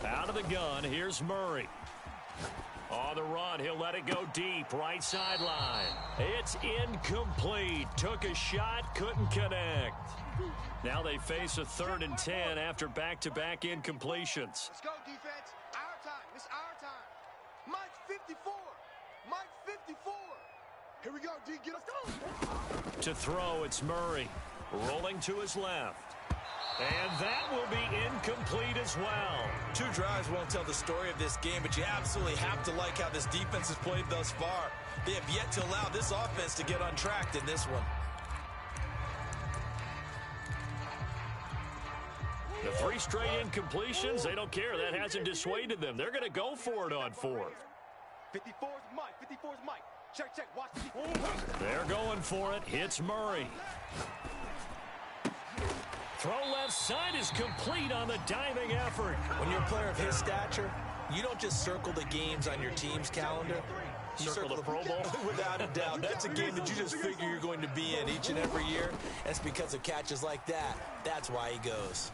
Out of the gun, here's Murray. On the run, he'll let it go deep, right sideline. It's incomplete. Took a shot, couldn't connect. Now they face a 3rd and 10 after back-to-back incompletions. Let's go, defense. Our time. It's our time. Mike 54. Mike 54. Here we go, D. Get us going. To throw, it's Murray. Rolling to his left. And that will be incomplete as well. 2 drives won't tell the story of this game, but you absolutely have to like how this defense has played thus far. They have yet to allow this offense to get untracked in this one. The 3 straight incompletions, they don't care. That hasn't dissuaded them. They're going to go for it on 4th. 54 is Mike. 54 is Mike. Check, check. Watch the They're going for it. Hits Murray. Throw left side is complete on the diving effort. When you're a player of his stature, you don't just circle the games on your team's calendar. You circle the Pro Bowl. Without a doubt. That's a game that you just figure you're going to be in each and every year. That's because of catches like that. That's why he goes.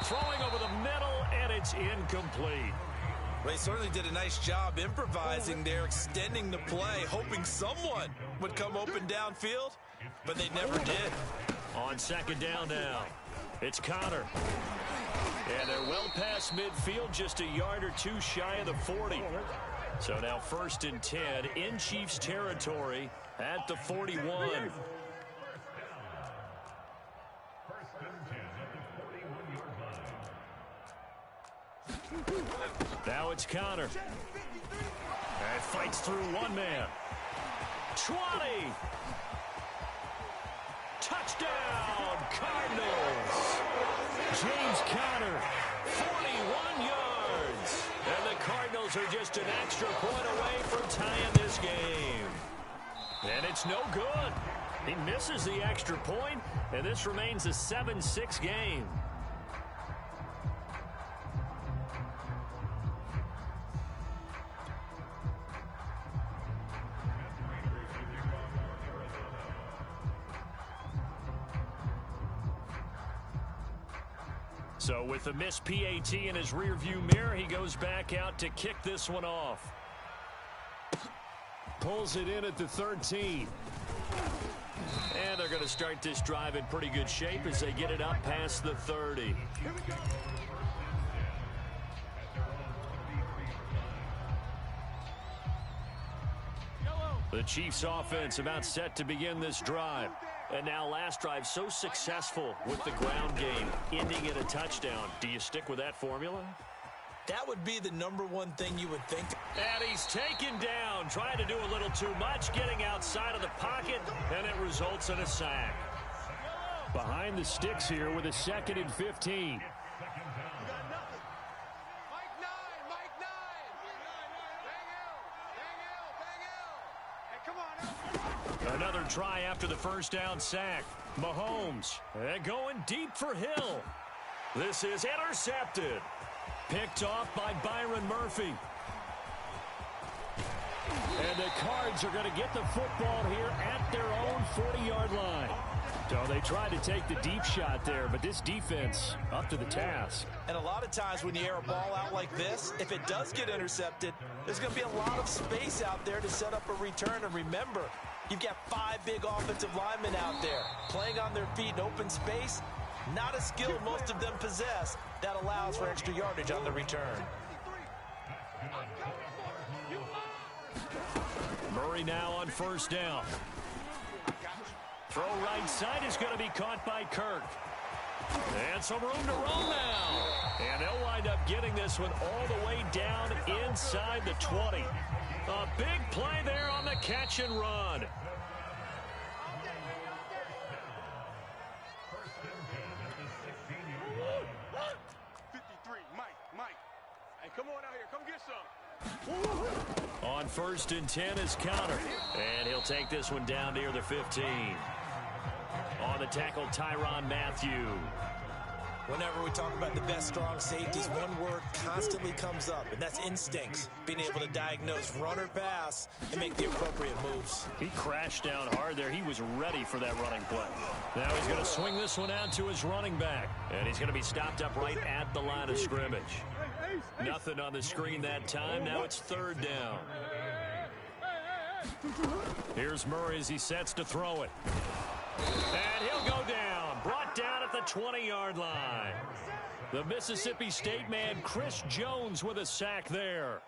Throwing over the middle, and it's incomplete. Well, he certainly did a nice job improvising there, extending the play, hoping someone would come open downfield, but they never did. On 2nd down now, it's Connor. And they're well past midfield, just a yard or 2 shy of the 40. So now 1st and 10 in Chiefs territory at the 41. Now it's Connor. And fights through 1 man. 20. Touchdown, Cardinals. James Conner, 41 yards. And the Cardinals are just an extra point away from tying this game. And it's no good. He misses the extra point, and this remains a 7-6 game. So with the missed PAT in his rearview mirror, he goes back out to kick this one off. Pulls it in at the 13. And they're going to start this drive in pretty good shape as they get it up past the 30. The Chiefs offense about set to begin this drive. And now last drive so successful with the ground game, ending in a touchdown. Do you stick with that formula? That would be the #1 thing you would think. And he's taken down, trying to do a little too much, getting outside of the pocket, and it results in a sack. Behind the sticks here with a 2nd and 15. Another try after the 1st down sack. Mahomes going deep for Hill. This is intercepted. Picked off by Byron Murphy. And the Cards are going to get the football here at their own 40-yard line. So they tried to take the deep shot there, but this defense up to the task. And a lot of times when you air a ball out like this, if it does get intercepted, there's going to be a lot of space out there to set up a return. And remember, you've got 5 big offensive linemen out there playing on their feet in open space. Not a skill most of them possess that allows for extra yardage on the return. Murray now on 1st down. Throw right side is going to be caught by Kirk. And some room to roll now. And they'll wind up getting this one all the way down inside the 20. A big play there on the catch and run. Come on out here. Come get some. On 1st and 10 is Connor. And he'll take this one down near the 15. On the tackle, Tyrann Mathieu. Whenever we talk about the best strong safeties, one word constantly comes up, and that's instincts. Being able to diagnose run or pass and make the appropriate moves. He crashed down hard there. He was ready for that running play. Now he's going to swing this one out to his running back. And he's going to be stopped up right at the line of scrimmage. Nothing on the screen that time. Now it's third down. Here's Murray as he sets to throw it. And he'll go down. Brought down at the 20-yard line. The Mississippi State man, Chris Jones, with a sack there.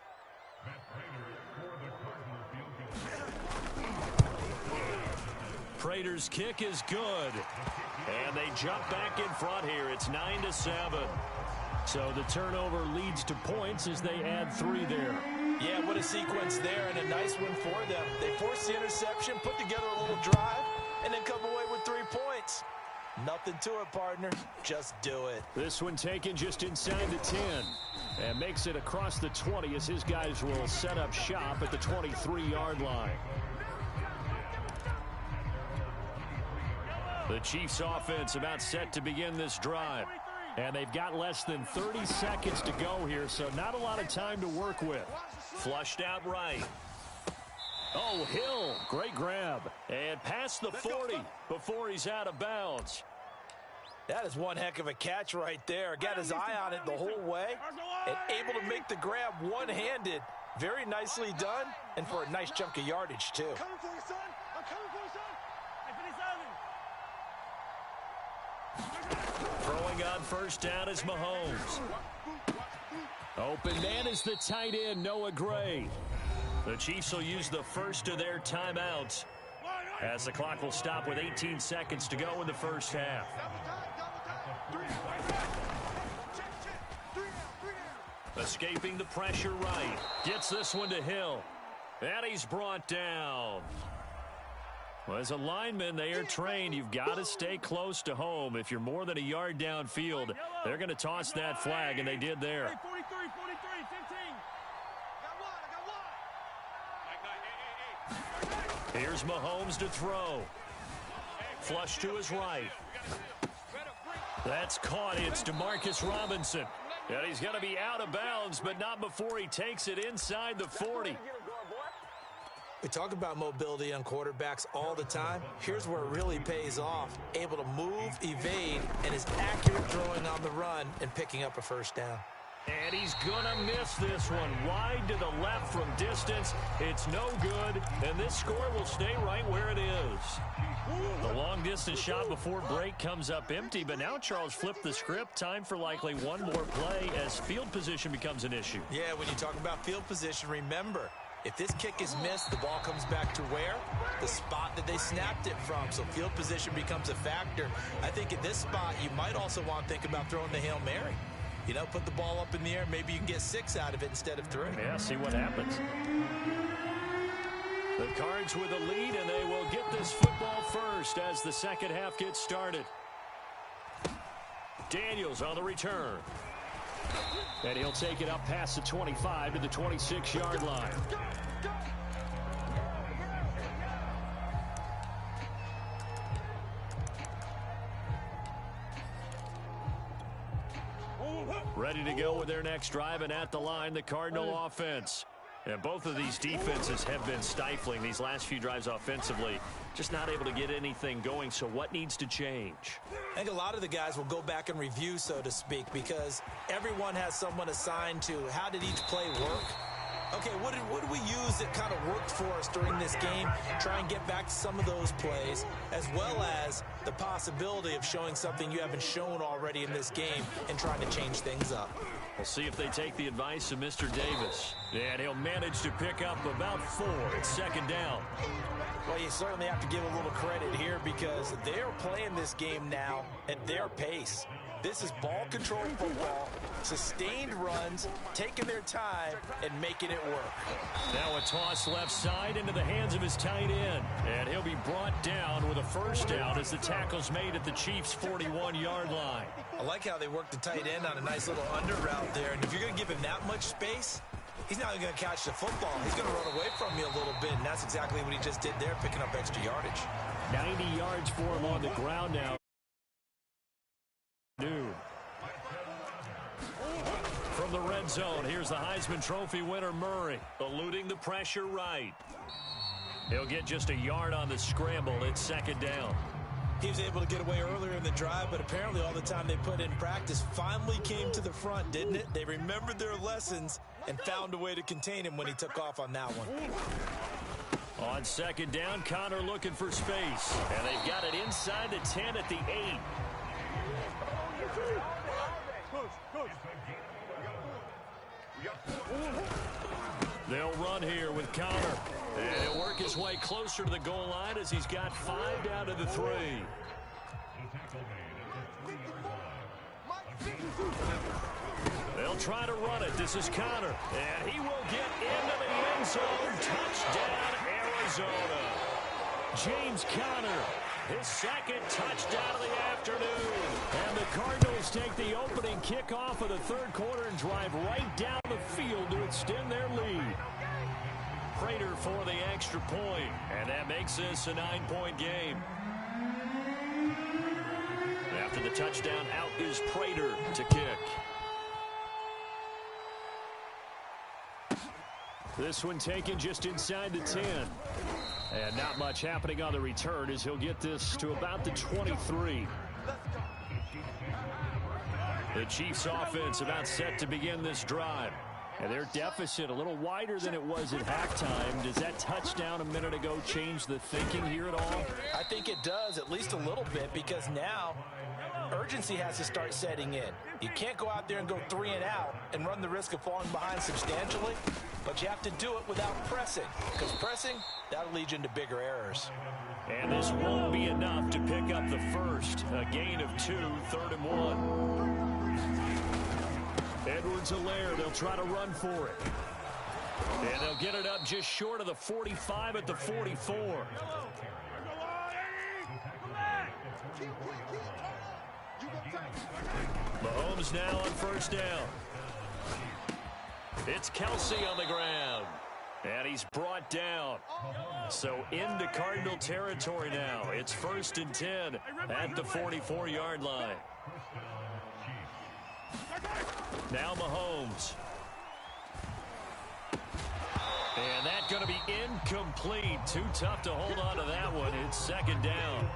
Prater's kick is good. And they jump back in front here. It's 9-7. So the turnover leads to points as they add 3 there. Yeah, what a sequence there, and a nice one for them. They forced the interception, put together a little drive, and then come away with 3 points. Nothing to it, partner. Just do it. This one taken just inside the 10. And makes it across the 20 as his guys will set up shop at the 23-yard line. The Chiefs offense about set to begin this drive. And they've got less than 30 seconds to go here, so not a lot of time to work with. Flushed out right. Oh, Hill, great grab. And past the 40 before he's out of bounds. That is one heck of a catch right there. Got his eye on it the whole way and able to make the grab one-handed. Very nicely done, and for a nice chunk of yardage, too. Coming for you, son. I'm coming for you, son. Throwing on first down is Mahomes. Open man is the tight end, Noah Gray. The Chiefs will use the first of their timeouts as the clock will stop with 18 seconds to go in the first half. Escaping the pressure right. Gets this one to Hill. And he's brought down. Well, as a lineman, they are trained. You've got to stay close to home. If you're more than a yard downfield, they're going to toss that flag, and they did there. 43, 15. Here's Mahomes to throw. Flush to his right. That's caught. It's DeMarcus Robinson. And he's going to be out of bounds, but not before he takes it inside the 40. We talk about mobility on quarterbacks all the time. Here's where it really pays off. Able to move, evade, and is accurate throwing on the run and picking up a first down. And he's going to miss this one. Wide to the left from distance. It's no good, and this score will stay right where it is. The long-distance shot before break comes up empty, but now Charles flipped the script. Time for likely one more play as field position becomes an issue. Yeah, when you talk about field position, remember, if this kick is missed, the ball comes back to where? The spot that they snapped it from. So field position becomes a factor. I think at this spot, you might also want to think about throwing the Hail Mary. You know, put the ball up in the air. Maybe you can get 6 out of it instead of 3. Yeah, see what happens. The Cards with a lead, and they will get this football first as the second half gets started. Daniels on the return. And he'll take it up past the 25 to the 26-yard line. Ready to go with their next drive, and at the line, the Cardinal offense. And both of these defenses have been stifling these last few drives offensively. Just not able to get anything going, so what needs to change? I think a lot of the guys will go back and review, so to speak, because everyone has someone assigned to how did each play work. Okay, what did we use that kind of worked for us during this game? Try and get back to some of those plays, as well as the possibility of showing something you haven't shown already in this game and trying to change things up. We'll see if they take the advice of Mr. Davis. And he'll manage to pick up about 4. It's second down. Well, you certainly have to give a little credit here because they're playing this game now at their pace. This is ball control football, sustained runs, taking their time, and making it work. Now a toss left side into the hands of his tight end. And he'll be brought down with a first down as the tackle's made at the Chiefs' 41-yard line. I like how they work the tight end on a nice little under route there. And if you're going to give him that much space, he's not going to catch the football. He's going to run away from you a little bit, and that's exactly what he just did there, picking up extra yardage. 90 yards for him on the ground now. from the red zone. Here's the Heisman Trophy winner, Murray, eluding the pressure right. He'll get just a yard on the scramble. It's second down. He was able to get away earlier in the drive, but apparently all the time they put in practice finally came to the front, didn't it? They remembered their lessons and found a way to contain him when he took off on that one. On second down, Connor looking for space. And they've got it inside the 10 at the 8. They'll run here with Connor. And he'll work his way closer to the goal line as he's got 5 down to the 3. They'll try to run it. This is Connor. And he will get into the end zone. Touchdown, Arizona. James Conner, his second touchdown of the afternoon. And the Cardinals take the opening kickoff of the third quarter and drive right down the field to extend their lead. Prater for the extra point, and that makes this a 9-point game. After the touchdown, out is Prater to kick. This one taken just inside the 10. And not much happening on the return as he'll get this to about the 23. The Chiefs offense about set to begin this drive. And their deficit a little wider than it was at halftime. Does that touchdown a minute ago change the thinking here at all? I think it does, at least a little bit, because now urgency has to start setting in. You can't go out there and go 3 and out and run the risk of falling behind substantially, but you have to do it without pressing, because pressing, that'll lead you into bigger errors. And this won't be enough to pick up the first. A gain of 2, 3rd and 1. Edwards-Helaire, they'll try to run for it. And they'll get it up just short of the 45 at the 44. Mahomes now on first down. It's Kelsey on the ground. And he's brought down. So into Cardinal territory now. It's 1st and 10 at the 44-yard line. Now Mahomes. And that's going to be incomplete. Too tough to hold on to that one. It's second down.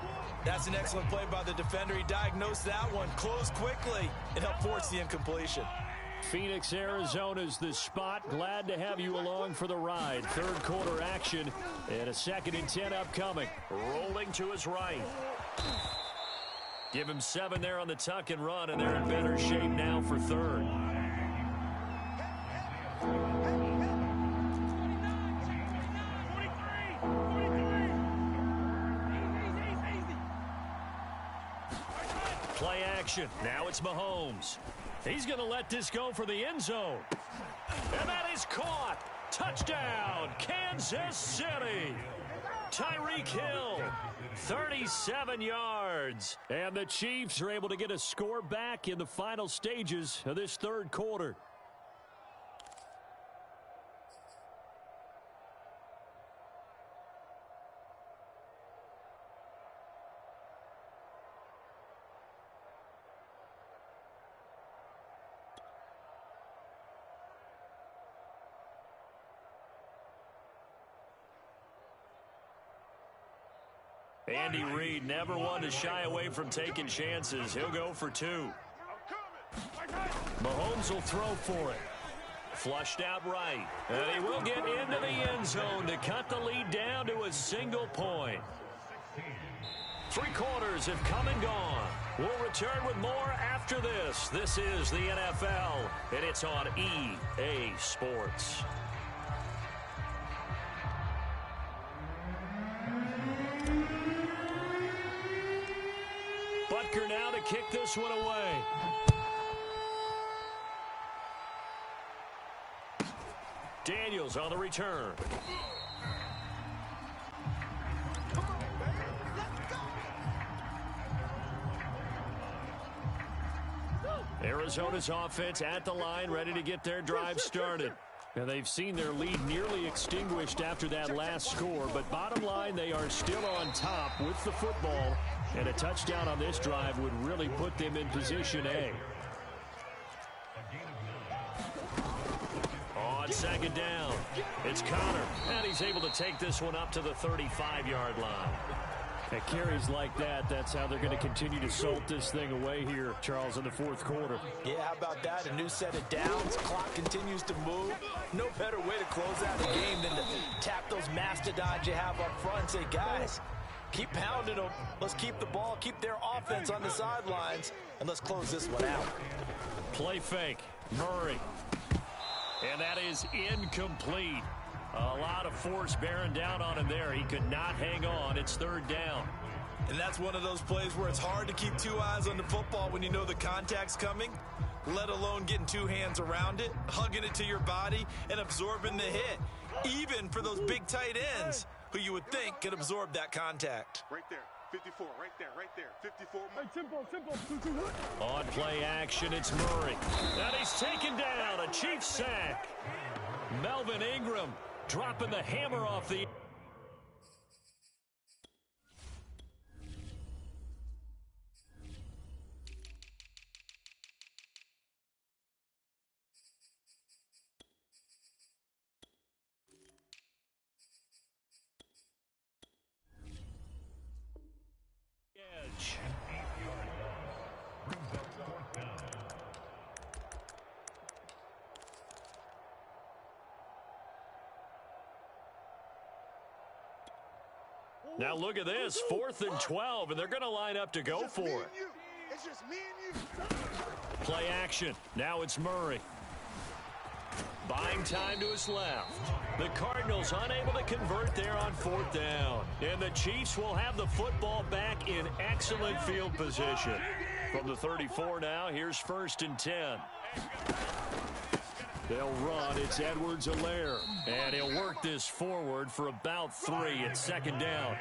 That's an excellent play by the defender. He diagnosed that one, closed quickly, and helped force the incompletion. Phoenix, Arizona's the spot. Glad to have you along for the ride. Third quarter action and a 2nd and 10 upcoming. Rolling to his right. Give him 7 there on the tuck and run, and they're in better shape now for third. Play action. Now it's Mahomes. He's going to let this go for the end zone. And that is caught. Touchdown, Kansas City. Tyreek Hill, 37 yards. And the Chiefs are able to get a score back in the final stages of this third quarter. Andy Reid never one to shy away from taking chances. He'll go for 2. Mahomes will throw for it. Flushed out right. And he will get into the end zone to cut the lead down to a single point. 3 quarters have come and gone. We'll return with more after this. This is the NFL, and it's on EA Sports. Butker now to kick this one away. Daniels on the return. Arizona's offense at the line, ready to get their drive started. And they've seen their lead nearly extinguished after that last score. But bottom line, they are still on top with the football. And a touchdown on this drive would really put them in position A. on second down. It's Connor, and he's able to take this one up to the 35-yard line. At carries like that, that's how they're going to continue to salt this thing away here, Charles, in the fourth quarter. Yeah, how about that? A new set of downs. Clock continues to move. No better way to close out a game than to tap those mastodons you have up front and say, guys, keep pounding them. Let's keep the ball, keep their offense on the sidelines, and let's close this one out. Play fake. Murray. And that is incomplete. A lot of force bearing down on him there. He could not hang on. It's third down. And that's one of those plays where it's hard to keep two eyes on the football when you know the contact's coming, let alone getting two hands around it, hugging it to your body, and absorbing the hit, even for those big tight ends who you would think could absorb that contact. Right there. 54, right there, 54. Hey, tempo. On play action, it's Murray. And he's taken down, a Chiefs sack. Melvin Ingram dropping the hammer off the... edge. Now look at this, 4th and 12, and they're going to line up to go for it. It's just me and you. Play action. Now it's Murray. Buying time to his left. The Cardinals unable to convert there on 4th down. And the Chiefs will have the football back in excellent field position. From the 34 now, here's 1st and 10. They'll run. It's Edwards-Helaire. And he'll work this forward for about 3 at 2nd down.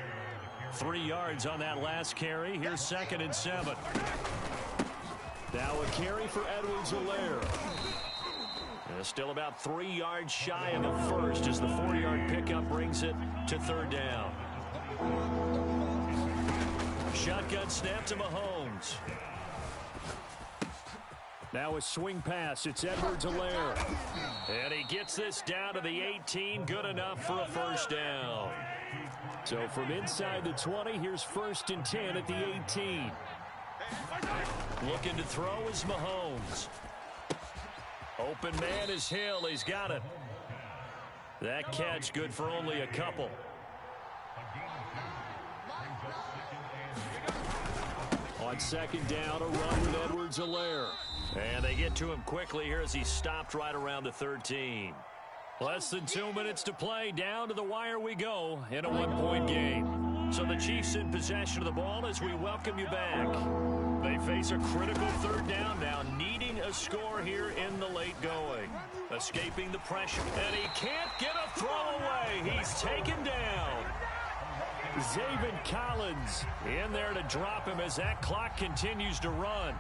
3 yards on that last carry. Here's 2nd and 7. Now a carry for Edwards-Helaire. Still about 3 yards shy of the first as the 4-yard pickup brings it to 3rd down. Shotgun snap to Mahomes. Now a swing pass. It's Edwards-Helaire. And he gets this down to the 18. Good enough for a 1st down. So from inside the 20, here's 1st and 10 at the 18. Looking to throw is Mahomes. Open man is Hill. He's got it. That catch good for only a couple. On 2nd down, a run with Edwards-Helaire. And they get to him quickly here as he stopped right around the 13. Less than 2 minutes to play. Down to the wire we go in a 1-point game. So the Chiefs in possession of the ball as we welcome you back. They face a critical 3rd down now, needing a score here in the late going. Escaping the pressure, and he can't get a throw away. He's taken down. Zaven Collins in there to drop him as that clock continues to run.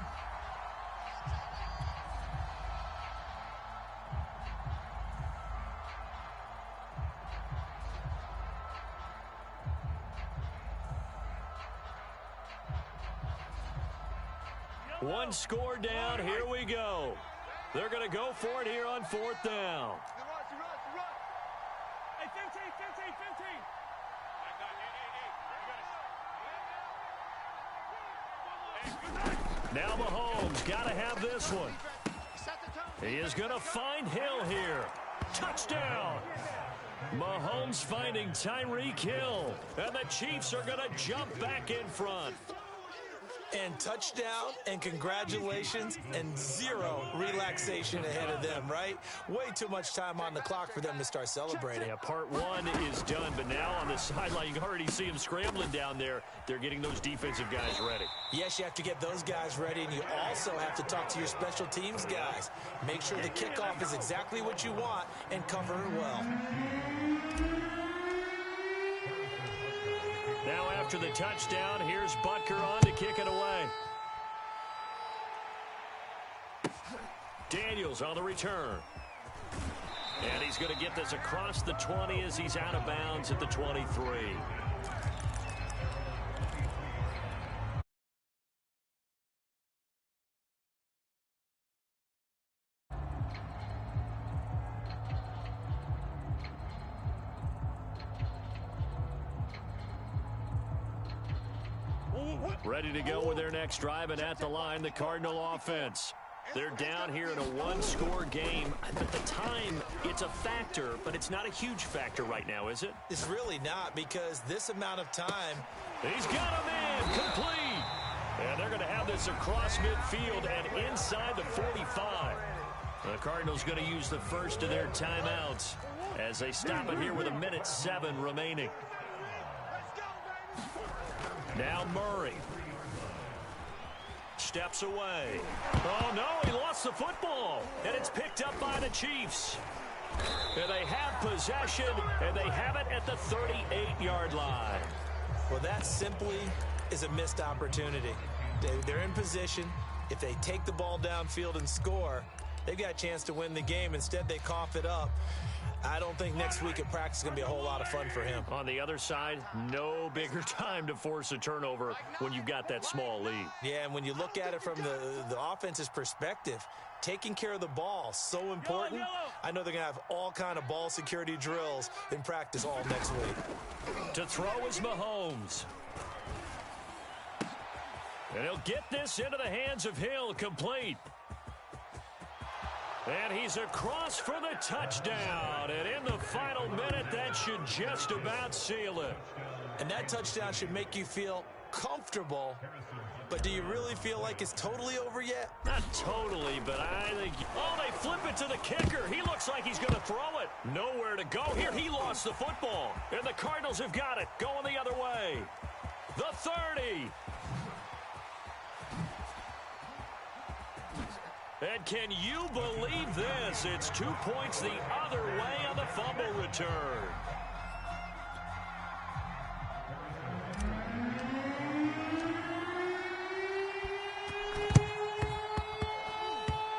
One score down. Here we go. They're going to go for it here on 4th down. Hey, 15. Now Mahomes got to have this one. He is going to find Hill here. Touchdown. Mahomes finding Tyreek Hill. And the Chiefs are going to jump back in front. And touchdown and congratulations and zero relaxation ahead of them, right? Way too much time on the clock for them to start celebrating. Yeah, part 1 is done, but now on the sideline, you can already see them scrambling down there. They're getting those defensive guys ready. Yes, you have to get those guys ready, and you also have to talk to your special teams guys. Make sure the kickoff is exactly what you want and cover it well. Now after the touchdown, here's Butker on to kick it away. Daniels on the return. And he's going to get this across the 20 as he's out of bounds at the 23. Ready to go with their next drive, and at the line, the Cardinal offense. They're down here in a one-score game. At the time, it's a factor, but it's not a huge factor right now, is it? It's really not, because this amount of time. He's got him in, complete. And they're going to have this across midfield and inside the 45. The Cardinals going to use the first of their timeouts as they stop it here with 1:07 remaining. Now Murray steps away. Oh, no, he lost the football. And it's picked up by the Chiefs. And they have possession, and they have it at the 38-yard line. Well, that simply is a missed opportunity. They're in position. If they take the ball downfield and score, they've got a chance to win the game. Instead, they cough it up. I don't think next week at practice is going to be a whole lot of fun for him. On the other side, no bigger time to force a turnover when you've got that small lead. Yeah, and when you look at it from the offense's perspective, taking care of the ball, so important. I know they're going to have all kind of ball security drills in practice all next week. To throw is Mahomes. And he'll get this into the hands of Hill, complete. And he's across for the touchdown. And in the final minute, that should just about seal it. And that touchdown should make you feel comfortable. But do you really feel like it's totally over yet? Not totally, but I think... Oh, they flip it to the kicker. He looks like he's going to throw it. Nowhere to go here. He lost the football. And the Cardinals have got it. Going the other way. The 30. And can you believe this? It's 2 points the other way on the fumble return.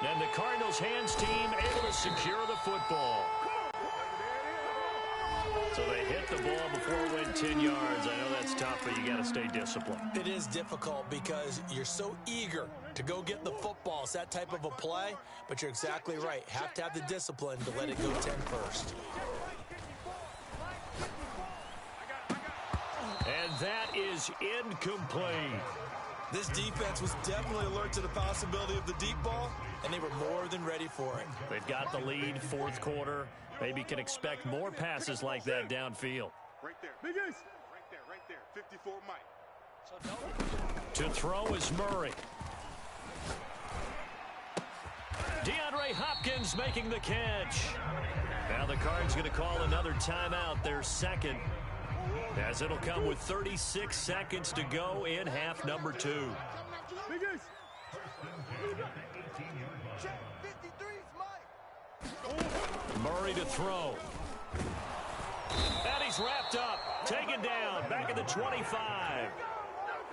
And the Cardinals' hands team able to secure the football. So they hit the ball before it went 10 yards. I know that's tough, but you got to stay disciplined. It is difficult because you're so eager to go get the football. It's that type of a play, but you're exactly right. Have to have the discipline to let it go 10 first. And that is incomplete. This defense was definitely alert to the possibility of the deep ball, and they were more than ready for it. They've got the lead, fourth quarter. Maybe can expect more passes like that downfield. Right there. Right there. 54 Mike. To throw is Murray. DeAndre Hopkins making the catch. Now the Cards going to call another timeout, their second, as it'll come with 36 seconds to go in half number 2. Murray to throw. And he's wrapped up. Taken down. Back at the 25.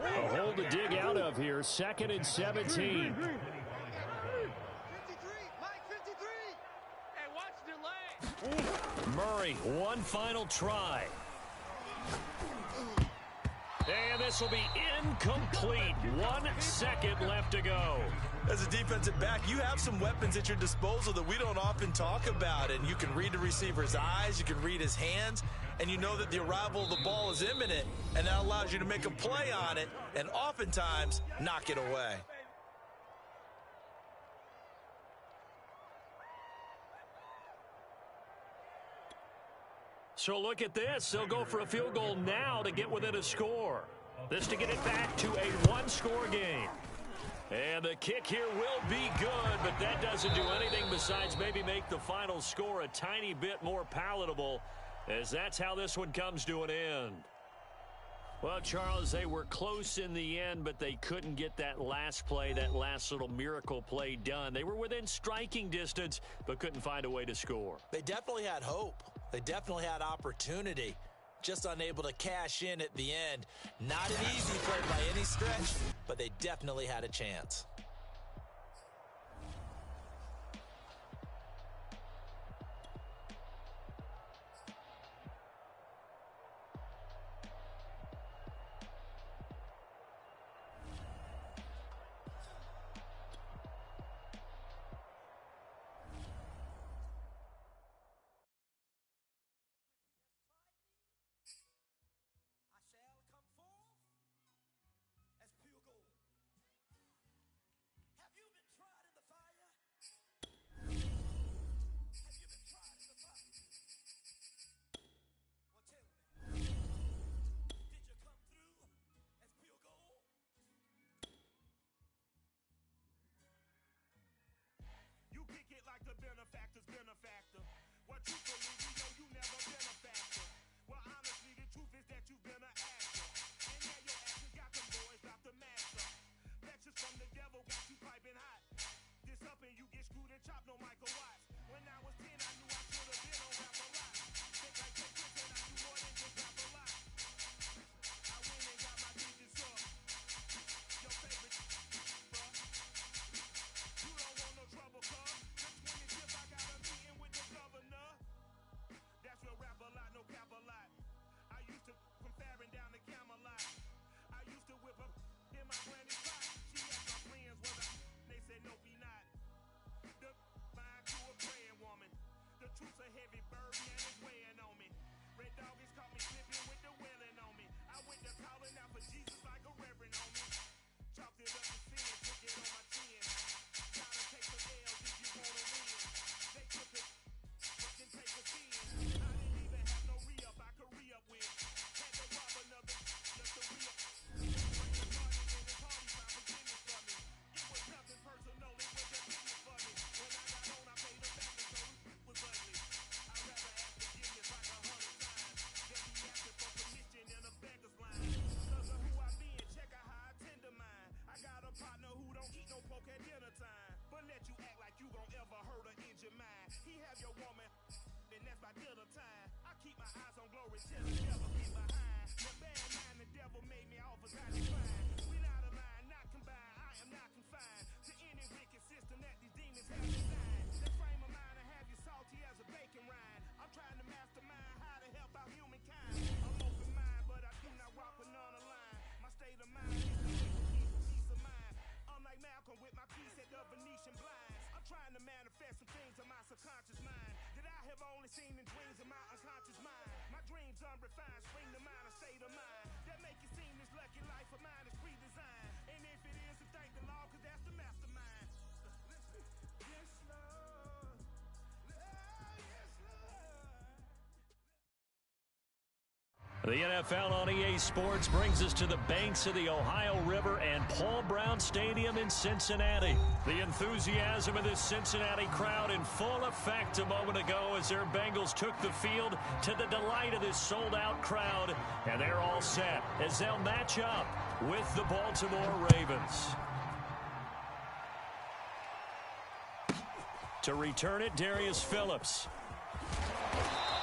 A hole to dig out of here. 2nd and 17. 53. Mike, 53. Hey, watch the leg. Murray, one final try. And this will be incomplete. 1 second left to go. As a defensive back, you have some weapons at your disposal that we don't often talk about. And you can read the receiver's eyes, you can read his hands, and you know that the arrival of the ball is imminent. And that allows you to make a play on it and oftentimes knock it away. So look at this. They'll go for a field goal now to get within a score. This to get it back to a one-score game. And the kick here will be good, but that doesn't do anything besides maybe make the final score a tiny bit more palatable, as that's how this one comes to an end. Well, Charles, they were close in the end, but they couldn't get that last play, that last little miracle play done. They were within striking distance, but couldn't find a way to score. They definitely had hope. They definitely had opportunity. Just unable to cash in at the end. Not an easy play by any stretch, but they definitely had a chance. benefactor's benefactor. What you believe, we know you never been a factor. Well, honestly, the truth is that you've been an actor. And now your actions got them boys out the master. Lectures from the devil got you piping hot. This up and you get screwed and chopped, no Michael Watts. When I was 10, I knew I should have been on rap a lot. Think like Jay Prince and I do more than just rap a lot. I went and got my digits up. Your favorite, bruh. You don't want no trouble, cuz. The 25th, I got a meeting with the governor. That's real rap a lot, no cap a lot. I used to from Farron down to Camelot. I used to whip up in my granny's spot. She asked my friends, was I? They said, no, be not. The mind to a praying woman. The truth's a heavy burden and it's weighing on me. Red doggies caught me slipping with the wailing on me. I went to calling out for Jesus like a reverend on me. Chopped it up to sin, took it on my chin. Gotta take the L's if you wanna win. They took it, but then take a sin. I didn't even have no re-up I could re-up with. Had to rob another just to re-up. Bring the party in the party, find forgiveness for me. It was nothing personal, it was just business for me. When I got on, I paid them back and so it was ugly. I'd rather ask forgiveness like 100 times than be asking for permission in a beggar's line. Cause of who I been, check out how I tend to mine. I got a partner who don't eat no pork at dinner time, but let you act like you gon' ever hurt or injure mine. He have your woman, and that's by dinner time. I keep my eyes on glory till the devil get behind. The bad mind, the devil made me offers I decline. We not aligned, not combined. I am not confined to any wicked system that these demons have designed. That frame of mind, I have you salty as a bacon rind. I'm trying to mastermind how to help out humankind. I'm open mind, but I do not rock with none align. My state of mind is to keep peace of mind. Unlike Malcolm with my piece at the Venetian blinds. I'm trying to manifest some things in my subconscious mind that I have only seen in dreams in my unconscious mind. My dreams unrefined, spring to mind, a state of mind that make it seem this lucky life of mine is pre-designed. And if it is, then thank the Lord, cause that's the mastermind. Yes, Lord. Yes, Lord. The NFL on EA Sports brings us to the banks of the Ohio River and Paul Brown Stadium in Cincinnati. The enthusiasm of this Cincinnati crowd in full effect a moment ago as their Bengals took the field to the delight of this sold-out crowd. And they're all set as they'll match up with the Baltimore Ravens. To return it, Darius Phillips.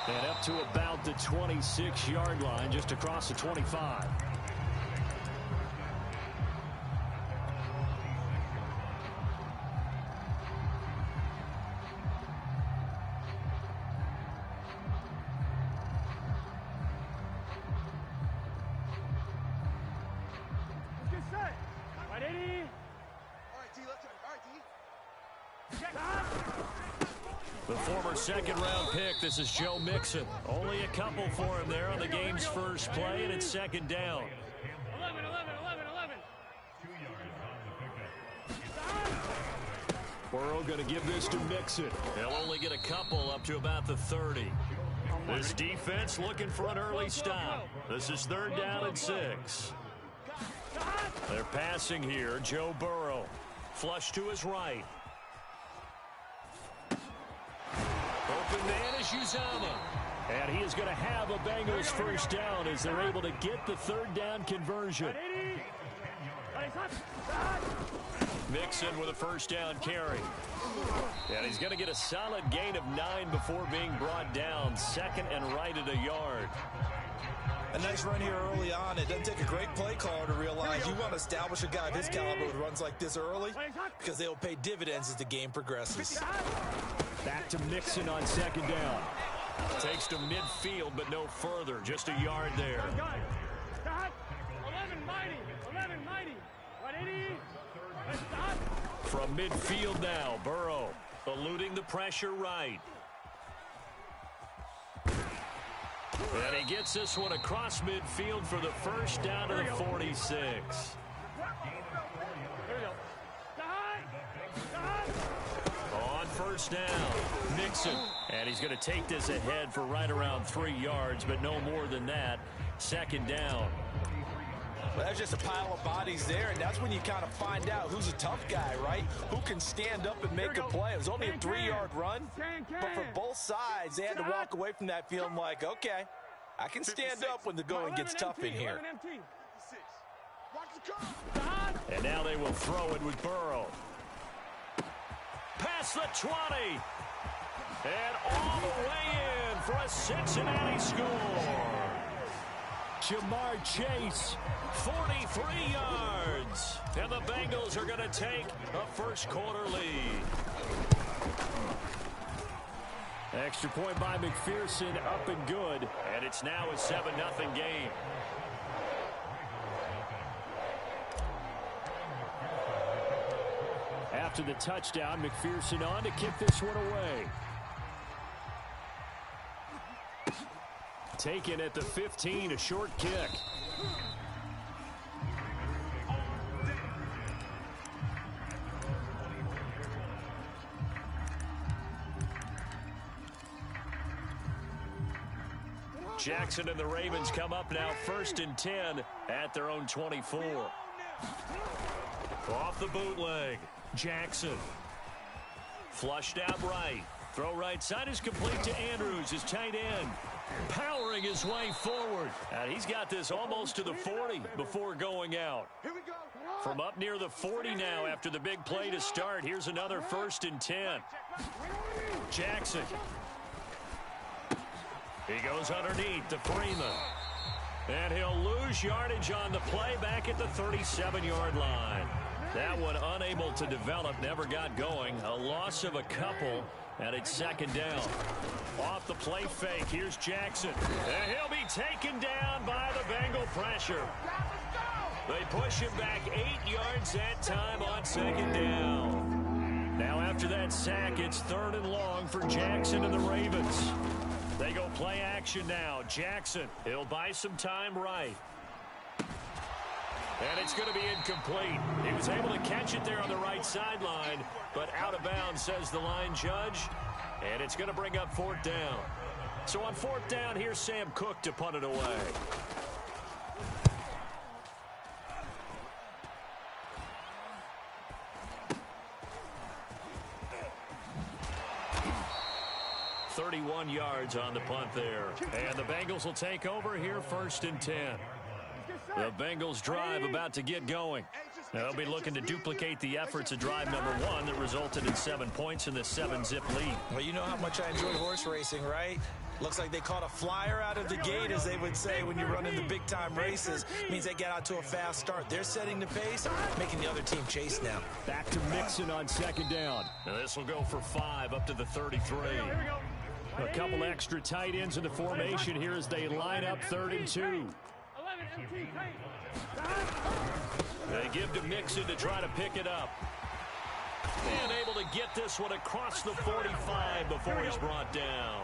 And up to about the 26-yard line, just across the 25. Let's get set. All right, Eddie. All right, D, let's go. All right, D. Check. The former second-round pick, this is Joe Mixon. Only a couple for him there on the game's first play, and it's second down. 11. 2 yards on the pickup. Burrow going to give this to Mixon. They'll only get a couple up to about the 30. This defense looking for an early stop. This is third down and 6. They're passing here. Joe Burrow. Flush to his right. Open man is Uzomah. And he is going to have a Bengals first down as they're able to get the third down conversion. Mixon with a first down carry. And he's going to get a solid gain of 9 before being brought down. Second and right at a yard. A nice run here early on. It doesn't take a great play caller to realize you want to establish a guy of his caliber who runs like this early because they will pay dividends as the game progresses. Back to Mixon on second down. Takes to midfield, but no further. Just a yard there. 11 mighty. From midfield now, Burrow eluding the pressure right. And he gets this one across midfield for the first down to the 46. On first down, Mixon. And he's going to take this ahead for right around 3 yards, but no more than that. Second down. Well, there's just a pile of bodies there, and that's when you kind of find out who's a tough guy, right? Who can stand up and make a play. It was only a 3-yard run, but for both sides, they had to walk away from that feeling like, okay, I can stand up when the going gets tough in here. And now they will throw it with Burrow. Past the 20. And all the way in for a Cincinnati score. Jamar Chase, 43 yards. And the Bengals are going to take a first-quarter lead. Extra point by McPherson, up and good. And it's now a 7-0 game. After the touchdown, McPherson on to kick this one away. Taken at the 15, a short kick. Jackson and the Ravens come up now 1st and 10 at their own 24. Off the bootleg, Jackson. Flushed out right. Throw right side is complete to Andrews, his tight end. Powering his way forward. And he's got this almost to the 40 before going out. From up near the 40 now after the big play to start. Here's another 1st and 10. Jackson. He goes underneath to Freeman. And he'll lose yardage on the play back at the 37-yard line. That one unable to develop, never got going. A loss of a couple, and it's 2nd down. Off the play fake, here's Jackson. And he'll be taken down by the Bengal pressure. They push him back 8 yards that time on 2nd down. Now after that sack, it's 3rd and long for Jackson and the Ravens. They go play action now. Jackson, he'll buy some time right. And it's going to be incomplete. He was able to catch it there on the right sideline, but out of bounds, says the line judge. And it's going to bring up 4th down. So on 4th down, here's Sam Cook to punt it away. .31 yards on the punt there. And the Bengals will take over here 1st and 10. The Bengals drive about to get going. They'll be looking to duplicate the efforts of drive number 1 that resulted in 7 points in the 7-zip lead. Well, you know how much I enjoy horse racing, right? Looks like they caught a flyer out of the gate, as they would say when you run into big-time races. Means they get out to a fast start. They're setting the pace, making the other team chase now. Back to Mixon on 2nd down. Now this will go for 5 up to the 33. A couple extra tight ends in the formation here as they line up 3rd and 2. They give to Mixon to try to pick it up. And able to get this one across the 45 before he's brought down.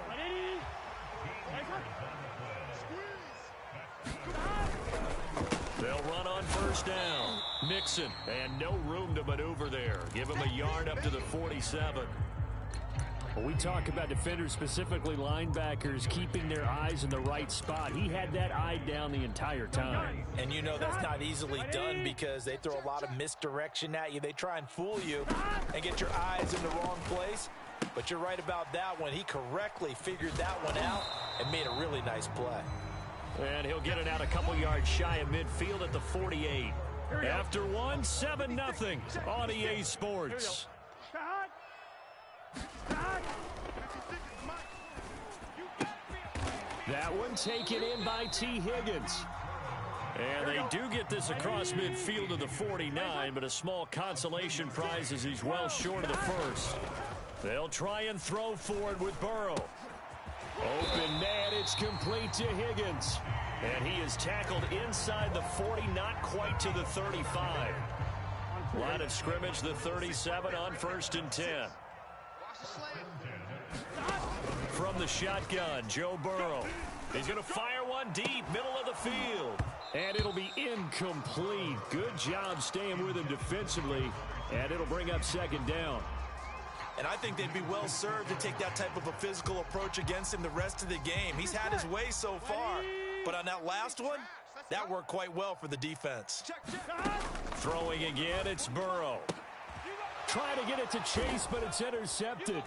They'll run on 1st down. Mixon, and no room to maneuver there. Give him a yard up to the 47. When we talk about defenders, specifically linebackers, keeping their eyes in the right spot, he had that eye down the entire time. And you know that's not easily done because they throw a lot of misdirection at you. They try and fool you and get your eyes in the wrong place. But you're right about that one. He correctly figured that one out and made a really nice play. And he'll get it out a couple yards shy of midfield at the 48. After one, 7-0 on EA Sports. That one taken in by T. Higgins. And they do get this across midfield to the 49, but a small consolation prize as he's well short of the first. They'll try and throw forward with Burrow. Open net, it's complete to Higgins. And he is tackled inside the 40, not quite to the 35. Line of scrimmage, the 37 on 1st and 10. From the shotgun, Joe Burrow. He's going to fire one deep, middle of the field. And it'll be incomplete. Good job staying with him defensively. And it'll bring up 2nd down. And I think they'd be well served to take that type of a physical approach against him the rest of the game. He's had his way so far. But on that last one, That worked quite well for the defense. Throwing again, it's Burrow. Trying to get it to Chase, but it's intercepted.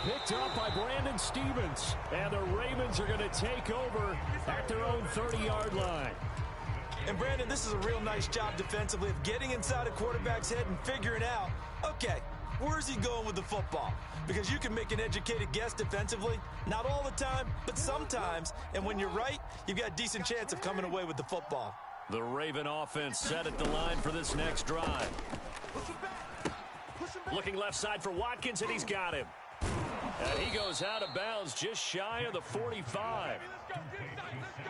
Picked up by Brandon Stephens. And the Ravens are going to take over at their own 30-yard line. And, Brandon, this is a real nice job defensively of getting inside a quarterback's head and figuring out, okay, where's he going with the football? Because you can make an educated guess defensively, not all the time, but sometimes. And when you're right, you've got a decent chance of coming away with the football. The Raven offense set at the line for this next drive. Looking left side for Watkins, and he's got him. And he goes out of bounds just shy of the 45.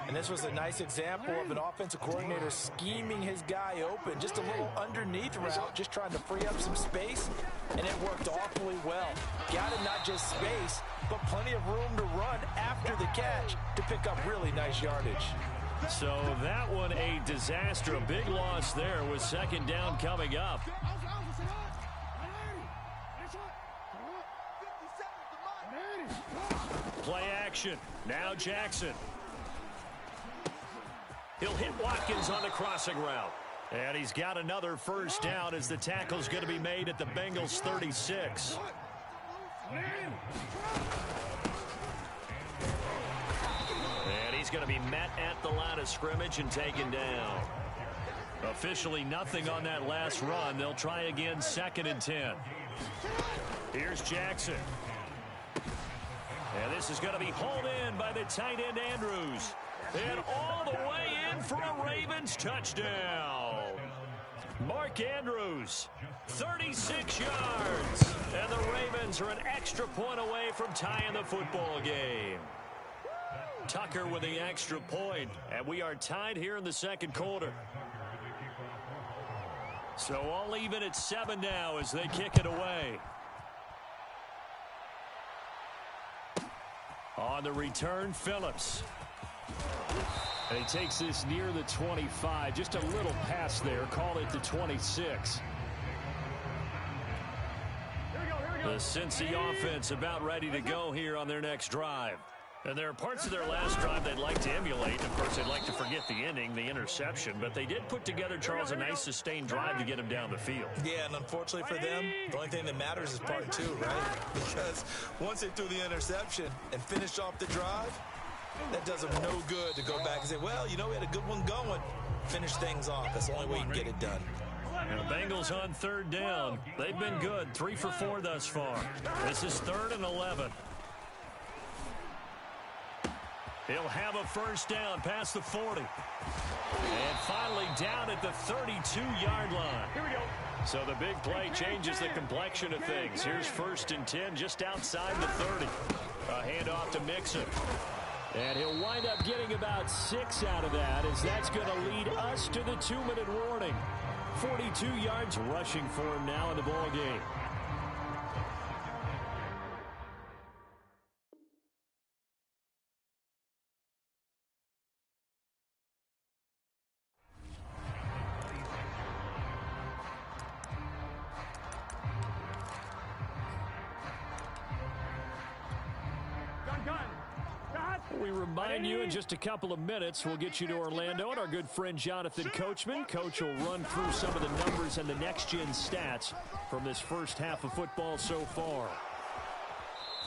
And this was a nice example of an offensive coordinator scheming his guy open. Just a little underneath route, just trying to free up some space, and it worked awfully well. Got him not just space, but plenty of room to run after the catch to pick up really nice yardage. So that one a disaster. A big loss there with second down coming up. Play action. Now Jackson. He'll hit Watkins on the crossing route. And he's got another first down as the tackle's going to be made at the Bengals 36. And he's going to be met at the line of scrimmage and taken down. Officially nothing on that last run. They'll try again 2nd and 10. Here's Jackson. And this is going to be hauled in by the tight end Andrews. And all the way in for a Ravens touchdown. Mark Andrews, 36 yards. And the Ravens are an extra point away from tying the football game. Tucker with the extra point. And we are tied here in the second quarter. So all even at 7 now as they kick it away. On the return, Phillips. And he takes this near the 25. Just a little pass there. Call it the 26. The Cincy offense about ready to go here on their next drive. And there are parts of their last drive they'd like to emulate. Of course, they'd like to forget the ending, the interception. But they did put together, Charles, a nice sustained drive to get him down the field. Yeah, and unfortunately for them, the only thing that matters is part 2, right? Because once they threw the interception and finished off the drive, that does them no good to go back and say, well, you know, we had a good one going. Finish things off. That's the only way you can get it done. And the Bengals on 3rd down. They've been good. 3 for 4 thus far. This is 3rd and 11. He'll have a first down past the 40. And finally down at the 32-yard line. Here we go. So the big play changes the complexion of things. Here's 1st and 10 just outside the 30. A handoff to Mixon. And he'll wind up getting about 6 out of that, as that's going to lead us to the 2-minute warning. 42 yards rushing for him now in the ball game. We remind you in just a couple of minutes we'll get you to Orlando and our good friend Jonathan Coachman. Coach will run through some of the numbers and the next-gen stats from this first half of football so far.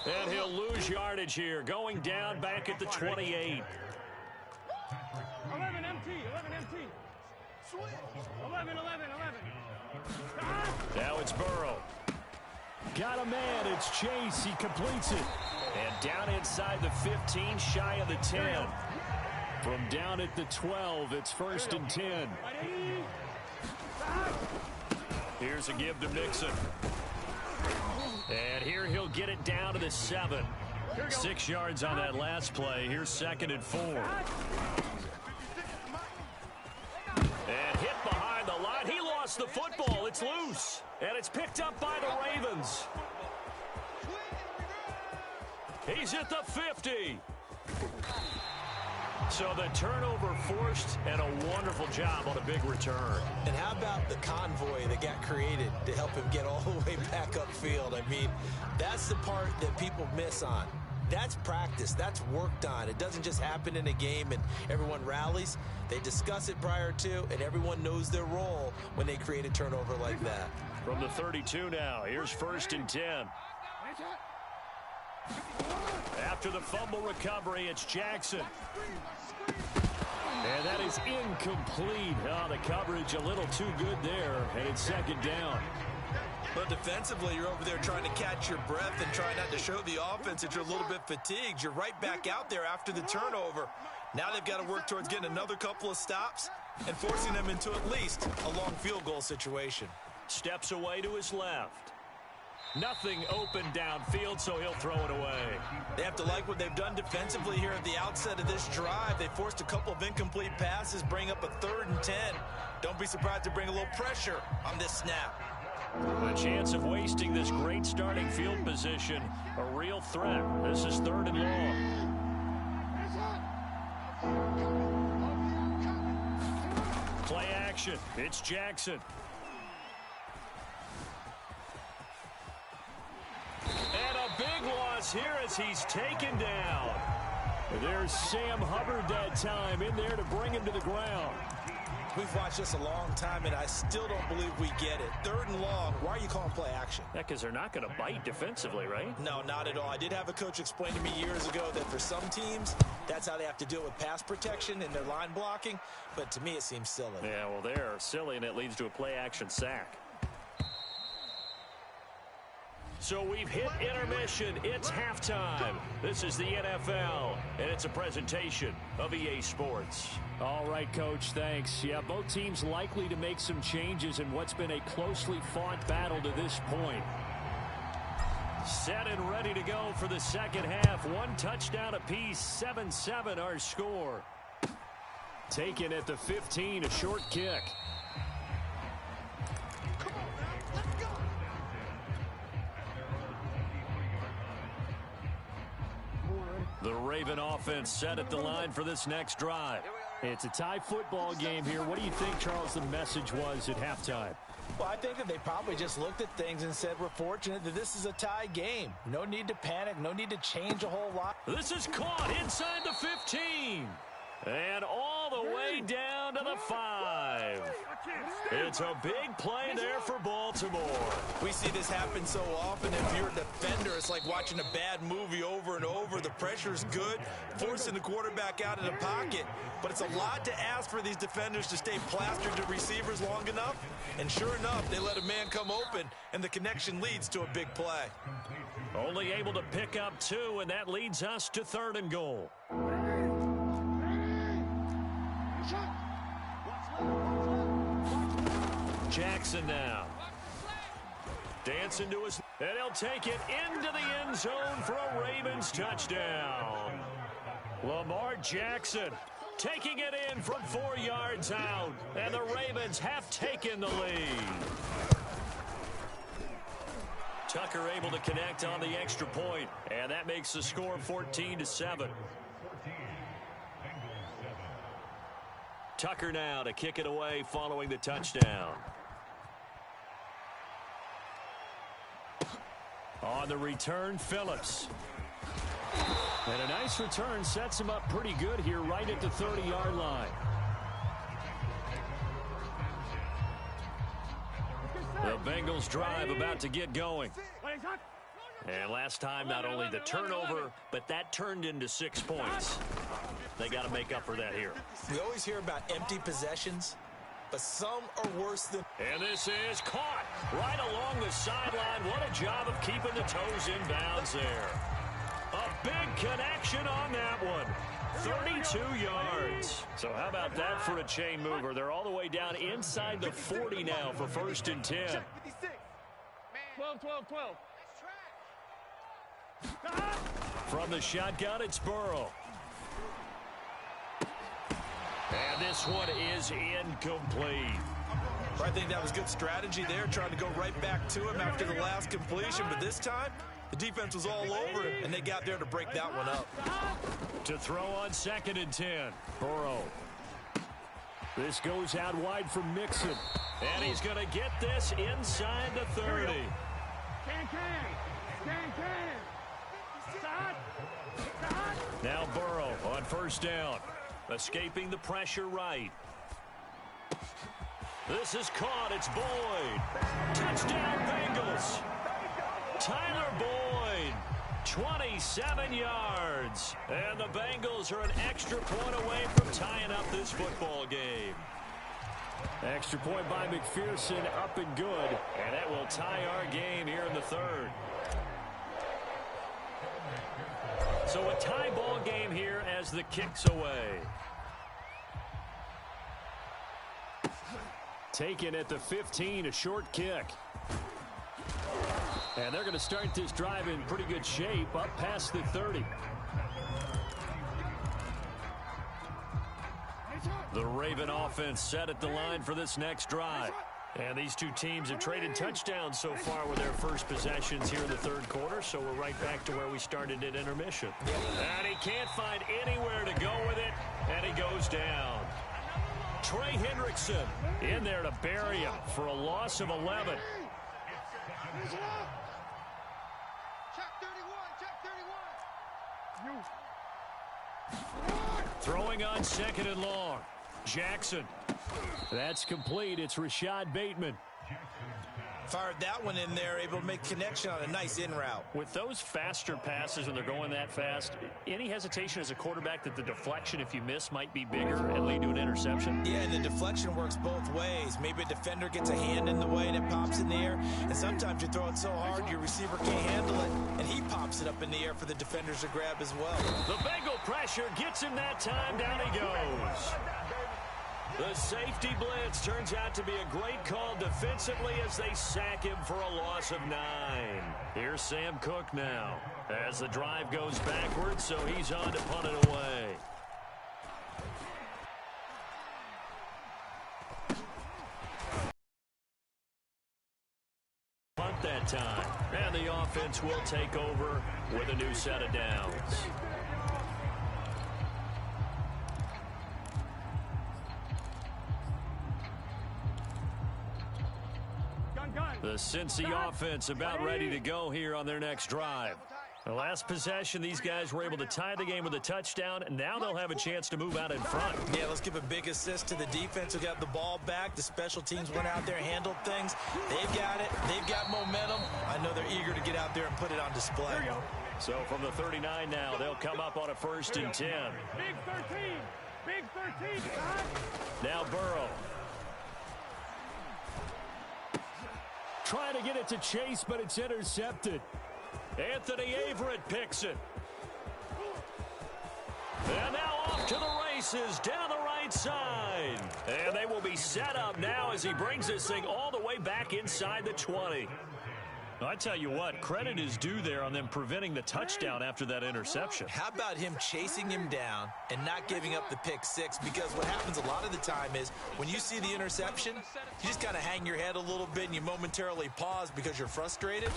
And he'll lose yardage here, going down back at the 28. 11 MT, 11 MT. 11. Now it's Burrow. Got a man, it's Chase, he completes it. And down inside the 15, shy of the 10. From down at the 12, it's 1st and 10. Here's a give to Mixon. And here he'll get it down to the 7. 6 yards on that last play. Here's 2nd and 4. And hit behind the line. He lost the football. It's loose. And it's picked up by the Ravens. He's at the 50. So the turnover forced, and a wonderful job on a big return. And how about the convoy that got created to help him get all the way back upfield? I mean, that's the part that people miss on. That's practice. That's worked on. It doesn't just happen in a game and everyone rallies. They discuss it prior to, and everyone knows their role when they create a turnover like that. From the 32 now, here's 1st and 10. After the fumble recovery, it's Jackson. And that is incomplete. Oh, the coverage a little too good there, and it's 2nd down. But defensively, you're over there trying to catch your breath and try not to show the offense that you're a little bit fatigued. You're right back out there after the turnover. Now they've got to work towards getting another couple of stops and forcing them into at least a long field goal situation. Steps away to his left. Nothing open downfield, so he'll throw it away. They have to like what they've done defensively here at the outset of this drive. They forced a couple of incomplete passes, bring up a 3rd and 10. Don't be surprised to bring a little pressure on this snap. A chance of wasting this great starting field position. A real threat. This is 3rd and long. Play action. It's Jackson. And a big loss here as he's taken down. There's Sam Hubbard that time in there to bring him to the ground. We've watched this a long time, and I still don't believe we get it. 3rd and long. Why are you calling play action? Yeah, because they're not going to bite defensively, right? No, not at all. I did have a coach explain to me years ago that for some teams, that's how they have to deal with pass protection and their line blocking. But to me, it seems silly. Yeah, well, they're silly, and it leads to a play action sack. So we've hit intermission. It's halftime. This is the NFL, and it's a presentation of EA Sports. All right, Coach, thanks. Yeah, both teams likely to make some changes in what's been a closely fought battle to this point. Set and ready to go for the second half. 1 touchdown apiece, 7-7 our score. Taken at the 15, a short kick. The Raven offense set at the line for this next drive. It's a tie football game here. What do you think, Charles, the message was at halftime? Well, I think that they probably just looked at things and said, we're fortunate that this is a tie game. No need to panic. No need to change a whole lot. This is caught inside the 15. And all the way down to the 5. It's a big play there for Baltimore. We see this happen so often. If you're a defender, it's like watching a bad movie over and over. The pressure's good, forcing the quarterback out of the pocket. But it's a lot to ask for these defenders to stay plastered to receivers long enough. And sure enough, they let a man come open, and the connection leads to a big play. Only able to pick up 2, and that leads us to 3rd and goal. Jackson now. Dancing to his... And he'll take it into the end zone for a Ravens touchdown. Lamar Jackson taking it in from 4 yards out. And the Ravens have taken the lead. Tucker able to connect on the extra point. And that makes the score 14-7. Tucker now to kick it away following the touchdown. On the return, Phillips. And a nice return sets him up pretty good here right at the 30-yard line. The Bengals drive about to get going. And last time, not only the turnover, but that turned into 6 points. They got to make up for that here. We always hear about empty possessions, but some are worse than... And this is caught right along the sideline. What a job of keeping the toes in bounds there. A big connection on that one. 32 yards. So how about that for a chain mover? They're all the way down inside the 40 now for 1st and 10. 12. From the shotgun, it's Burrow. And this one is incomplete. I think that was good strategy there, trying to go right back to him after the last completion. But this time, the defense was all over him, and they got there to break that one up. To throw on 2nd and 10. Burrow. This goes out wide for Mixon. And he's going to get this inside the 30. Now Burrow on first down. Escaping the pressure right. This is caught. It's Boyd. Touchdown Bengals. Tyler Boyd. 27 yards. And the Bengals are an extra point away from tying up this football game. Extra point by McPherson, up and good. And that will tie our game here in the third. So a tie ball game here as the kick's away. Taken at the 15, a short kick. And they're going to start this drive in pretty good shape, up past the 30. The Raven offense set at the line for this next drive. And these two teams have traded touchdowns so far with their first possessions here in the third quarter, so we're right back to where we started at intermission. And he can't find anywhere to go with it, and he goes down. Trey Hendrickson in there to bury him for a loss of 11. Throwing on second and long. Jackson. That's complete. It's Rashad Bateman. Fired that one in there, able to make connection on a nice in route. With those faster passes when they're going that fast, any hesitation as a quarterback that the deflection, if you miss, might be bigger and lead to an interception? Yeah, and the deflection works both ways. Maybe a defender gets a hand in the way and it pops in the air, and sometimes you throw it so hard your receiver can't handle it, and he pops it up in the air for the defenders to grab as well. The Bengal pressure gets him that time. Down he goes. The safety blitz turns out to be a great call defensively as they sack him for a loss of 9. Here's Sam Cook now as the drive goes backwards, so he's on to punt it away. Punt that time, and the offense will take over with a new set of downs. The Cincy offense about ready to go here on their next drive. The last possession, these guys were able to tie the game with a touchdown, and now they'll have a chance to move out in front. Yeah, let's give a big assist to the defense who got the ball back. The special teams went out there, handled things. They've got it. They've got momentum. I know they're eager to get out there and put it on display. So from the 39 now, they'll come up on a 1st and 10. Big 13. Big 13. Now Burrow. Trying to get it to Chase, but it's intercepted. Anthony Averett picks it. And now off to the races down the right side. And they will be set up now as he brings this thing all the way back inside the 20. I tell you what, credit is due there on them preventing the touchdown after that interception. How about him chasing him down and not giving up the pick six? Because what happens a lot of the time is when you see the interception, you just kind of hang your head a little bit and you momentarily pause because you're frustrated.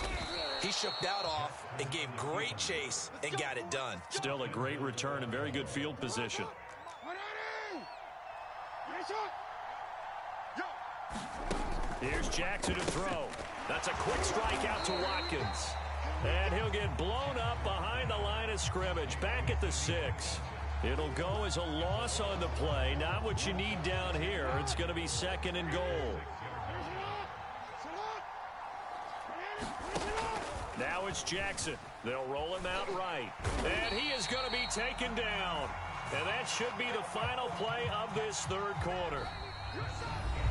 He shook that off and gave great chase and got it done. Still a great return and very good field position. Here's Jackson to throw. That's a quick strike out to Watkins. And he'll get blown up behind the line of scrimmage, back at the 6. It'll go as a loss on the play. Not what you need down here. It's going to be 2nd and goal. Now it's Jackson. They'll roll him out right. And he is going to be taken down. And that should be the final play of this third quarter.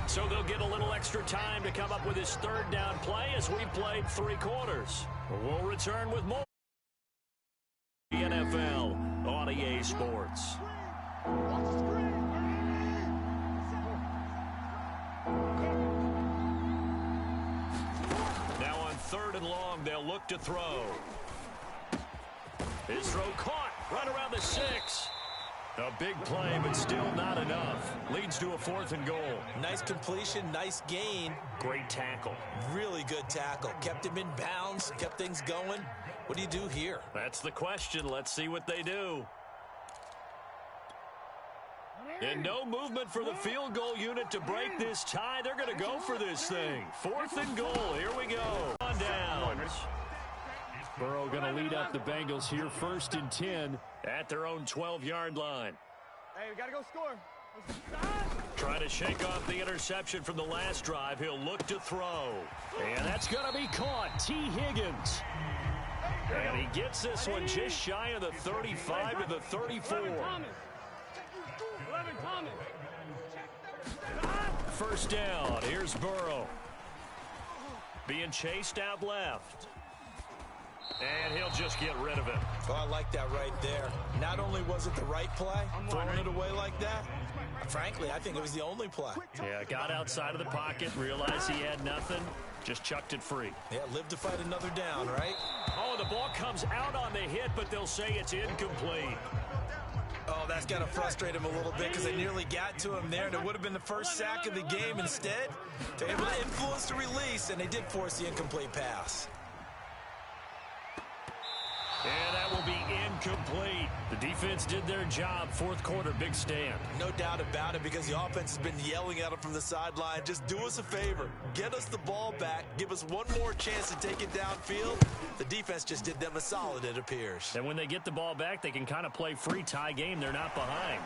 So they'll get a little extra time to come up with his 3rd down play as we've played 3 quarters. We'll return with more the NFL on EA Sports. Now on 3rd and long, they'll look to throw. His throw caught right around the 6. A big play, but still not enough. Leads to a 4th and goal. Nice completion, nice gain. Great tackle. Really good tackle. Kept him in bounds, kept things going. What do you do here? That's the question. Let's see what they do. And no movement for the field goal unit to break this tie. They're going to go for this thing. 4th and goal. Here we go. On downs. Burrow going to lead up the Bengals here 1st and 10 at their own 12-yard line. Hey, we got to go score. Trying to shake off the interception from the last drive. He'll look to throw. And that's going to be caught. T. Higgins. And he gets this one just shy of the 35 to the 34. 11 Thomas. 1st down. Here's Burrow. Being chased out left. And he'll just get rid of it. Oh, I like that right there. Not only was it the right play, throwing it away like that, frankly, I think it was the only play. Yeah, got outside of the pocket, realized he had nothing, just chucked it free. Yeah, live to fight another down, right? Oh, the ball comes out on the hit, but they'll say it's incomplete. Oh, that's got to frustrate him a little bit because they nearly got to him there, and it would have been the first sack of the game. Instead, they're able to influence the release, and they did force the incomplete pass. And that will be incomplete. The defense did their job. 4th quarter, big stand. No doubt about it, because the offense has been yelling at them from the sideline. Just do us a favor. Get us the ball back. Give us one more chance to take it downfield. The defense just did them a solid, it appears. And when they get the ball back, they can kind of play free tie game. They're not behind.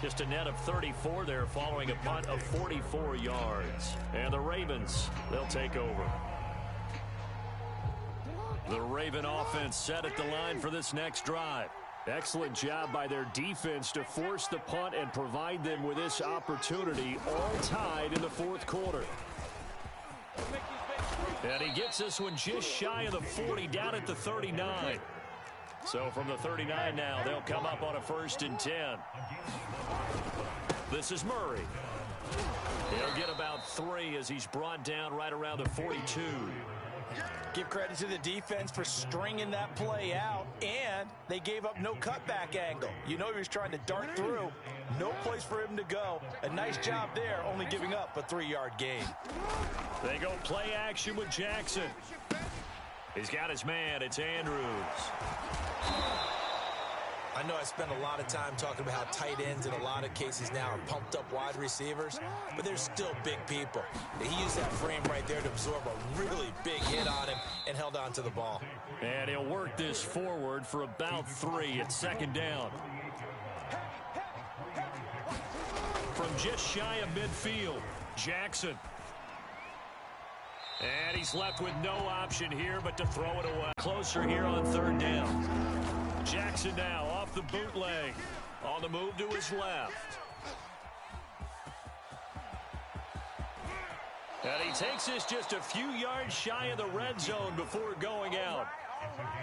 Just a net of 34 there following a punt of 44 yards. And the Ravens, they'll take over. The Raven offense set at the line for this next drive. Excellent job by their defense to force the punt and provide them with this opportunity, all tied in the 4th quarter. And he gets this one just shy of the 40, down at the 39. So from the 39 now, they'll come up on a 1st and 10. This is Murray. He'll get about 3 as he's brought down right around the 42. Give credit to the defense for stringing that play out, and they gave up no cutback angle. You know he was trying to dart through. No place for him to go. A nice job there, only giving up a 3-yard gain. They go play action with Jackson. He's got his man. It's Andrews. I know I spend a lot of time talking about how tight ends in a lot of cases now are pumped up wide receivers, but they're still big people. He used that frame right there to absorb a really big hit on him and held on to the ball. And he'll work this forward for about 3. It's 2nd down. From just shy of midfield, Jackson. And he's left with no option here but to throw it away. Closer here on 3rd down. Jackson now off the bootleg. On the move to his left. And he takes this just a few yards shy of the red zone before going out.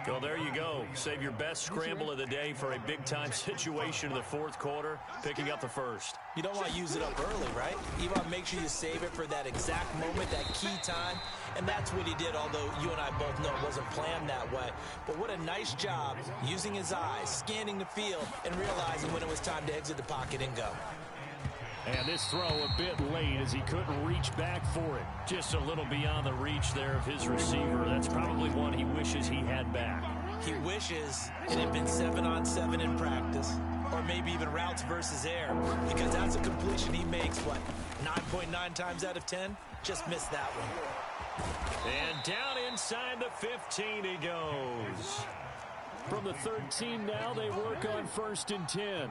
Well, there you go. Save your best scramble of the day for a big-time situation in the 4th quarter, picking up the 1st. You don't want to use it up early, right? You want to make sure you save it for that exact moment, that key time. And that's what he did, although you and I both know it wasn't planned that way. But what a nice job using his eyes, scanning the field, and realizing when it was time to exit the pocket and go. And this throw a bit late as he couldn't reach back for it. Just a little beyond the reach there of his receiver. That's probably one he wishes he had back. He wishes it had been 7-on-7 in practice, or maybe even routes versus air, because that's a completion he makes, what, 9.9 times out of 10? Just missed that one. And down inside the 15 he goes. From the 13 now, they work on 1st and 10.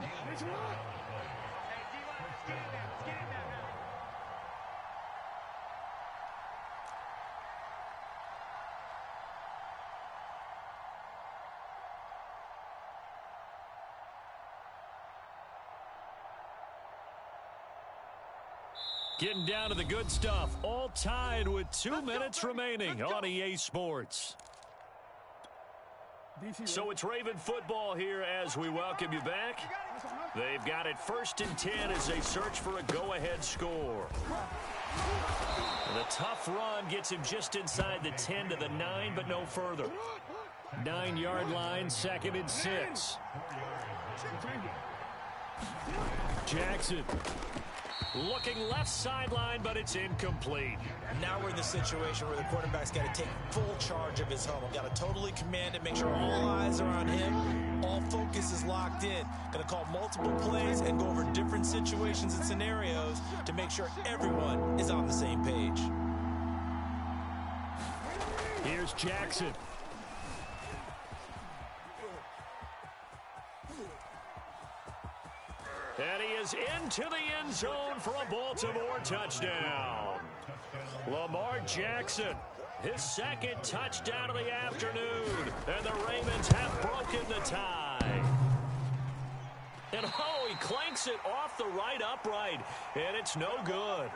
Getting down to the good stuff. All tied with 2 minutes remaining on EA Sports. So it's Raven football here as we welcome you back. They've got it 1st and 10 as they search for a go-ahead score. The tough run gets him just inside the 10 to the 9, but no further. 9-yard line, 2nd and 6. Jackson. Looking left sideline, but it's incomplete. Now we're in the situation where the quarterback's got to take full charge of his home. Got to totally command it, make sure all eyes are on him. All focus is locked in. Going to call multiple plays and go over different situations and scenarios to make sure everyone is on the same page. Here's Jackson. And he is into the end zone for a Baltimore touchdown. Lamar Jackson, his second touchdown of the afternoon. And the Ravens have broken the tie. And oh, he clanks it off the right upright. And it's no good.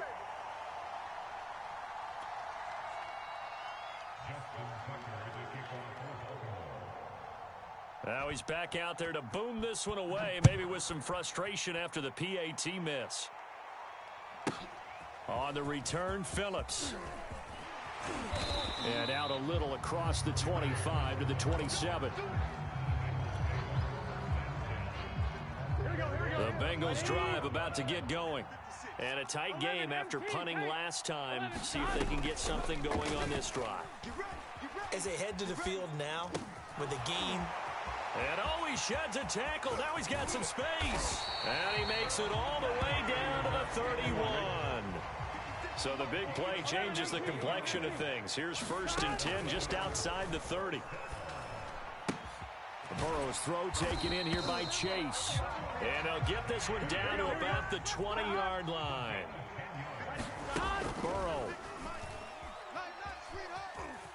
Now he's back out there to boom this one away, maybe with some frustration after the PAT miss. On the return, Phillips. And out a little across the 25 to the 27. The Bengals drive about to get going. And a tight game after punting last time. See if they can get something going on this drive. As they head to the field now with a gain. And oh, he sheds a tackle. Now he's got some space. And he makes it all the way down to the 31. So the big play changes the complexion of things. Here's 1st and 10 just outside the 30. Burrow's throw taken in here by Chase. And they'll get this one down to about the 20-yard line. Burrow.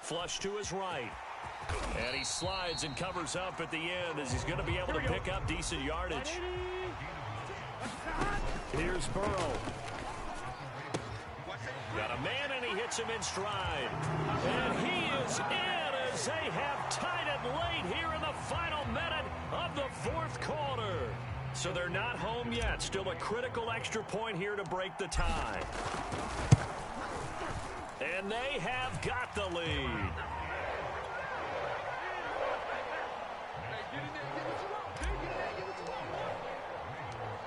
Flush to his right. And he slides and covers up at the end as he's going to be able to pick up decent yardage. Here's Burrow. Got a man, and he hits him in stride. And he is in as they have tied it late here in the final minute of the 4th quarter. So they're not home yet. Still a critical extra point here to break the tie. And they have got the lead.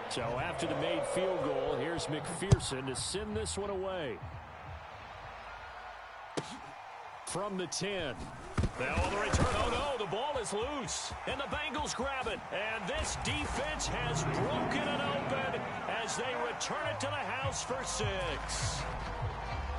So after the made field goal, here's McPherson to send this one away. From the 10. Now on the return, oh no, the ball is loose. And the Bengals grab it. And this defense has broken it open as they return it to the house for 6.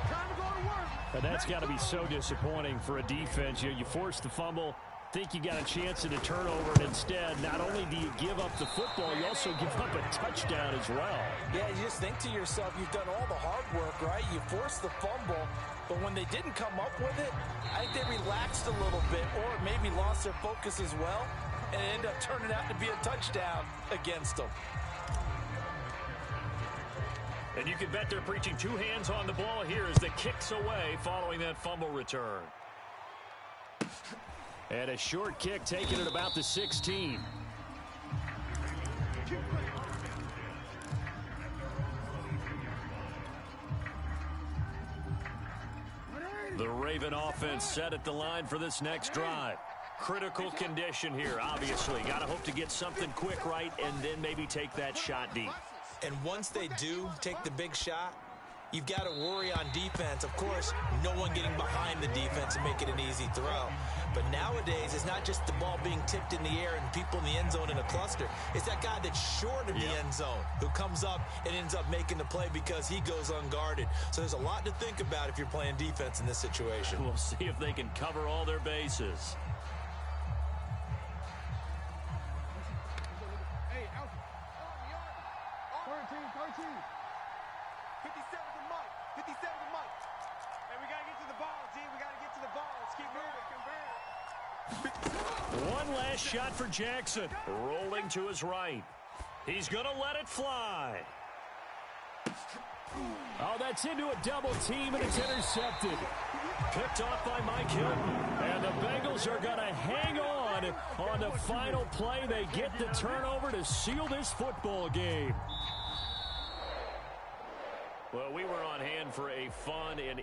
Time to go to work. And that's got to be so disappointing for a defense. You force the fumble, think you got a chance at a turnover, and instead, not only do you give up the football, you also give up a touchdown as well. Yeah, you just think to yourself, you've done all the hard work, right? You forced the fumble, but when they didn't come up with it, I think they relaxed a little bit or maybe lost their focus as well, and it ended up turning out to be a touchdown against them. And you can bet they're preaching 2 hands on the ball here as the kick's away following that fumble return. And a short kick taken at about the 16. The Raven offense set at the line for this next drive. Critical condition here, obviously. Got to hope to get something quick right and then maybe take that shot deep. And once they do take the big shot, you've got to worry on defense. Of course, no one getting behind the defense and make it an easy throw. But nowadays, it's not just the ball being tipped in the air and people in the end zone in a cluster. It's that guy that's short of the end zone who comes up and ends up making the play because he goes unguarded. So there's a lot to think about if you're playing defense in this situation. We'll see if they can cover all their bases. Hey, out. 13. 57 to Mike. 57 to Mike. Hey, we got to get to the ball, G. We got to get to the ball. Let's keep moving. One last shot for Jackson. Rolling to his right. He's going to let it fly. Oh, that's into a double team, and it's intercepted. Picked off by Mike Hilton. And the Bengals are going to hang on the final play. They get the turnover to seal this football game. Well, we were on hand for a fun and